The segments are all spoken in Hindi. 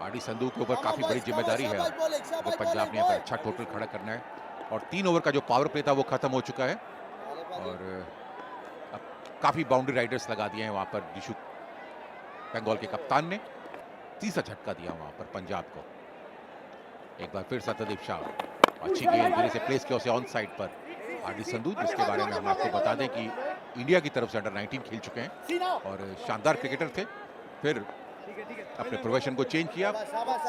हार्डी संधू के ऊपर काफी बड़ी जिम्मेदारी है तो पंजाब ने यहाँ पर अच्छा टोटल खड़ा करना है और 3 ओवर का जो पावर प्ले था वो खत्म हो चुका है और अब काफी बाउंड्री राइडर्स लगा दिए हैं वहां पर दिशु बंगाल के कप्तान ने तीसरा झटका दिया वहां पर पंजाब को। एक बार फिर सत्यदीप शाह अच्छी गेंद धीरे से प्लेस किया उसे ऑन साइड पर हार्डी संधू, जिसके बारे में हम आपको बता दें कि इंडिया की तरफ से अंडर 19 खेल चुके हैं और शानदार क्रिकेटर थे, फिर अपने प्रोफेशन को चेंज किया,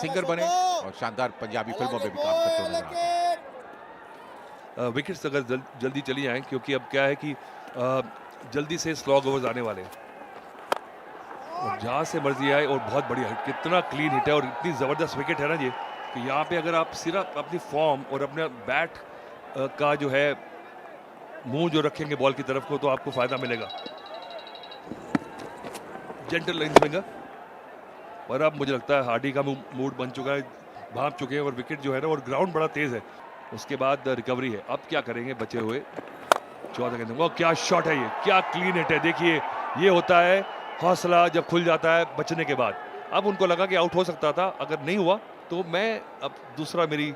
सिंगर बने और शानदार पंजाबी फिल्मों में भी काम करते हुए नजर आते हैं। विकेट्स अगर जल्दी चली जाएं क्योंकि अब क्या है कि जल्दी से स्लॉग ओवर्स आने वाले हैं और जहां से मर्जी आए और बहुत बढ़िया हिट, कितना क्लीन हिट है और इतनी जबरदस्त विकेट है ना ये कि यहाँ पे अगर आप सिर्फ अपनी फॉर्म और अपने बैट का जो है मुंह जो रखेंगे बॉल की तरफ को तो आपको फायदा मिलेगा। जेंटल लाइन स्विंगर और अब मुझे लगता है हार्डी का मूड बन चुका है, भाग चुके हैं और विकेट जो है ना और ग्राउंड बड़ा तेज है, उसके बाद रिकवरी है। अब क्या करेंगे बचे हुए 14 गेंदों में? क्या शॉट है ये, क्या क्लीन हिट है। देखिए ये होता है हौसला जब खुल जाता है बचने के बाद। अब उनको लगा कि आउट हो सकता था, अगर नहीं हुआ तो मैं अब दूसरा मेरी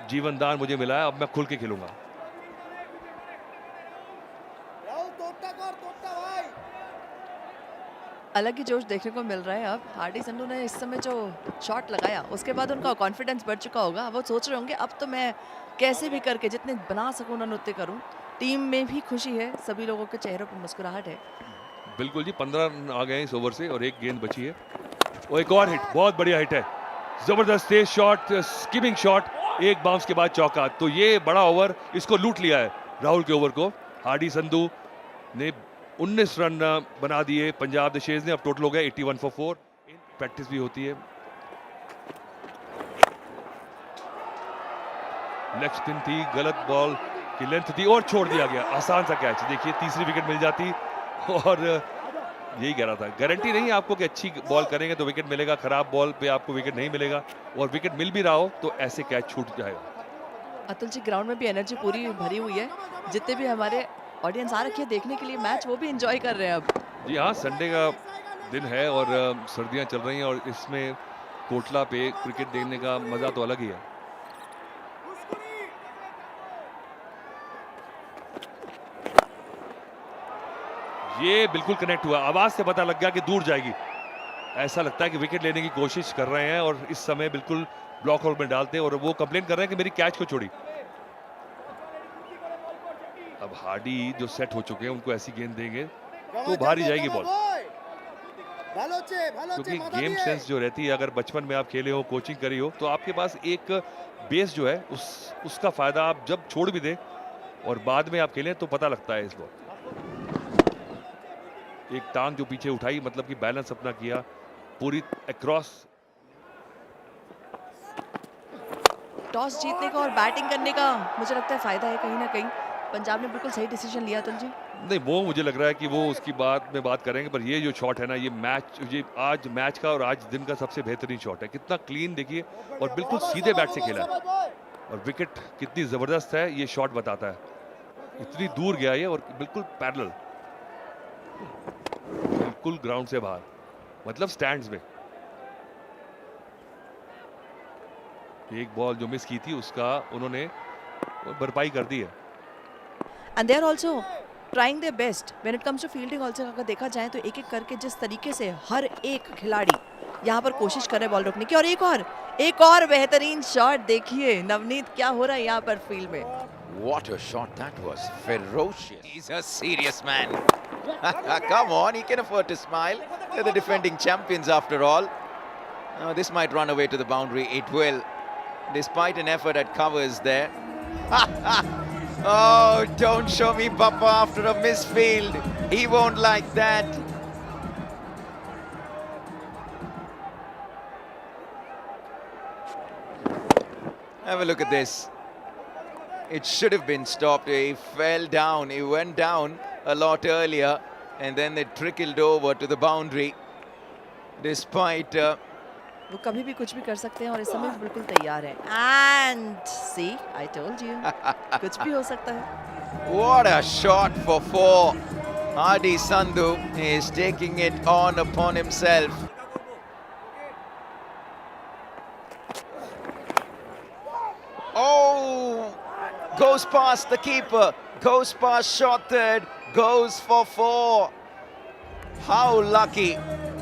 जीवन दान मुझे मिला है, अब मैं खुल के खेलूंगा। अलग ही जोश देखने को मिल रहा है। अब हार्डी संधू ने इस समय जो शॉट लगाया उसके बाद उनका कॉन्फिडेंस बढ़ चुका होगा। वो सोच रहे होंगे अब तो मैं कैसे भी करके जितने बना सकूं ना नृत्य करूं। टीम में भी खुशी है, सभी लोगों के चेहरों पर मुस्कुराहट है। बिल्कुल जी, 15 आ गए इस ओवर से और एक गेंद बची है और एक और हिट, बहुत बढ़िया हिट है, जबरदस्त तेज शॉट, स्किमिंग शॉट, एक बाउंस के बाद चौका। तो ये बड़ा ओवर इसको लूट लिया है राहुल के ओवर को। हार्डी संधू ने 19 रन बना दिए पंजाब द ने, अब टोटल हो गया 81 फॉर 4। प्रैक्टिस भी होती है। लेग स्पिन थी, गलत बॉल की लेंथ थी और छोड़ दिया गया, आसान सा कैच। देखिए तीसरी विकेट मिल जाती और यही कह रहा था, गारंटी नहीं आपको कि अच्छी बॉल करेंगे तो विकेट मिलेगा, खराब बॉल पे आपको विकेट नहीं मिलेगा और विकेट मिल भी रहा हो तो ऐसे कैच छूट जाएगा। अतुल जी ग्राउंड में भी एनर्जी पूरी भरी हुई है, जितने भी हमारे ऑडियंस आ रखी है देखने के लिए मैच वो भी एंजॉय कर रहे हैं अब। जी हाँ, संडे का दिन है और सर्दियां चल रही हैं और इसमें कोटला पे क्रिकेट देखने का मजा तो अलग ही है। ये बिल्कुल कनेक्ट हुआ, आवाज से पता लग गया कि दूर जाएगी। ऐसा लगता है कि विकेट लेने की कोशिश कर रहे हैं और इस समय बिल्कुल ब्लॉक होल में डालते हैं और वो कंप्लेन कर रहे हैं कि मेरी कैच को छोड़ी। अब हार्डी जो सेट हो चुके हैं उनको ऐसी गेंद देंगे तो भारी जाएगी बॉल, क्योंकि गेम सेंस जो रहती है, अगर बचपन में आप खेले हो, कोचिंग करी हो, तो आपके पास एक बेस जो है उसका फायदा आप जब छोड़ भी दें और बाद में आप खेलें तो पता लगता है। इस बॉल एक टांग जो पीछे उठाई, मतलब कि बैलेंस अपना किया पूरी अक्रॉस। टॉस जीतने का और बैटिंग करने का मुझे लगता है फायदा है कहीं ना कहीं। पंजाब ने बिल्कुल सही डिसीजन लिया अतुल जी। नहीं, वो मुझे लग रहा है कि वो उसकी बात में बात करेंगे, पर ये जो शॉट है ना, ये आज मैच का और आज दिन का सबसे बेहतरीन शॉट है। कितना क्लीन देखिए और बिल्कुल सीधे बैट से खेला है और विकेट कितनी जबरदस्त है ये शॉट बताता है। इतनी दूर गया ये और बिल्कुल पैरेलल, बिल्कुल ग्राउंड से बाहर, मतलब स्टैंड्स में। एक बॉल जो मिस की थी उसका उन्होंने भरपाई कर दी है। And they are also trying their best when it comes to fielding also. अगर देखा जाए तो एक एक करके जिस तरीके से हर एक खिलाड़ी यहाँ पर कोशिश कर रहे हैं बॉल रोकने की। और एक और बेहतरीन शॉट देखिए नवनीत, क्या हो रहा है यहाँ पर फील्ड में। What a shot that was, ferocious. He's a serious man. Come on, he can afford to smile. They're the defending champions after all. This might run away to the boundary. It will, despite an effort at covers there. Oh, don't show me Papa after a misfield. He won't like that. Have a look at this. It should have been stopped. He fell down. He went down a lot earlier and then they trickled over to the boundary. Despite वो कभी भी कुछ भी कर सकते हैं और इस समय बिल्कुल तैयार है। And see, I told you, कुछ भी हो सकता है। What a shot for 4. Hardy Sandhu is taking it on upon himself. goes past the keeper, goes past short third, goes for 4. How lucky.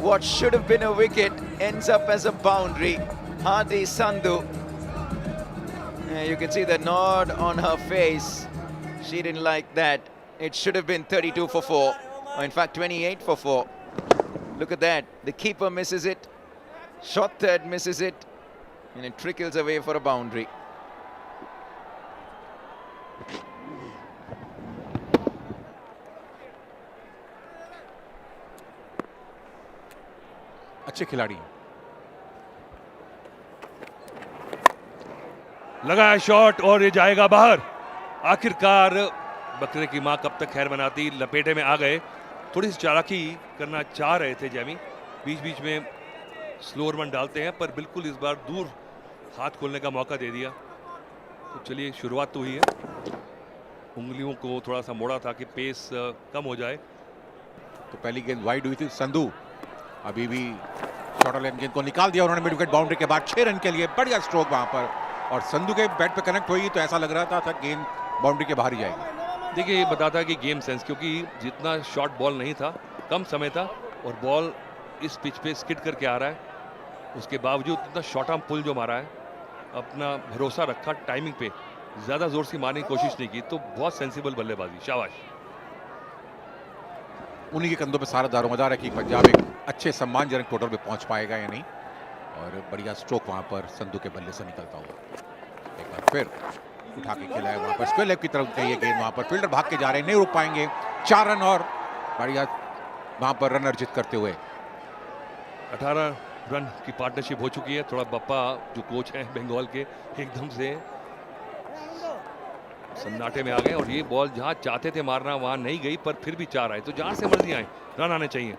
What should have been a wicket ends up as a boundary. Hadi Sandhu. You can see the nod on her face. She didn't like that. It should have been 32 for 4. Or in fact 28 for 4. Look at that. The keeper misses it. Short third misses it. And it trickles away for a boundary. अच्छे खिलाड़ी लगा है शॉट और ये जाएगा बाहर। आखिरकार बकरे की मां कब तक खैर बनाती, लपेटे में आ गए। थोड़ी सी चालाकी करना चाह रहे थे जैमी, बीच बीच में स्लोअर वन डालते हैं, पर बिल्कुल इस बार दूर हाथ खोलने का मौका दे दिया। तो चलिए शुरुआत तो हुई है, उंगलियों को थोड़ा सा मोड़ा था कि पेस कम हो जाए। तो पहली गेंद वाइड हुई थी, संधू अभी भी शॉर्टर लेन गेंद को निकाल दिया उन्होंने मिड विकेट बाउंड्री के बाद। 6 रन के लिए बढ़िया स्ट्रोक वहां पर, और संधू के बैट पे कनेक्ट हुई तो ऐसा लग रहा था गेंद बाउंड्री के बाहर ही जाएगी। देखिए ये बताता है कि गेम सेंस, क्योंकि जितना शॉर्ट बॉल नहीं था, कम समय था और बॉल इस पिच पे स्किड करके आ रहा है, उसके बावजूद इतना शॉर्ट आर्म पुल जो मारा है, अपना भरोसा रखा टाइमिंग पे, ज़्यादा जोर से मारने की कोशिश नहीं की, तो बहुत सेंसिबल बल्लेबाजी, शाबाश। उन्हीं के कंधों पे सारा दारोमदार है कि पंजाब एक अच्छे सम्मानजनक टोटल पे पहुंच पाएगा या नहीं। और बढ़िया स्ट्रोक वहां पर संधू के बल्ले से निकलता हुआ, एक बार फिर उठा के खेला है वहां पर, स्क्वायर लेग की तरफ गई है गेंद, वहां पर फील्डर भाग के जा रहे हैं, नहीं रुक पाएंगे। 4 रन और बढ़िया वहां पर रन अर्जित करते हुए 18 रन की पार्टनरशिप हो चुकी है। थोड़ा बप्पा जो कोच हैं बंगाल के, एकदम से सन्नाटे में आ गए, और ये बॉल जहां चाहते थे मारना वहां नहीं गई, पर फिर भी 4 आए, तो जहां से मर्जी आए रन आने चाहिए।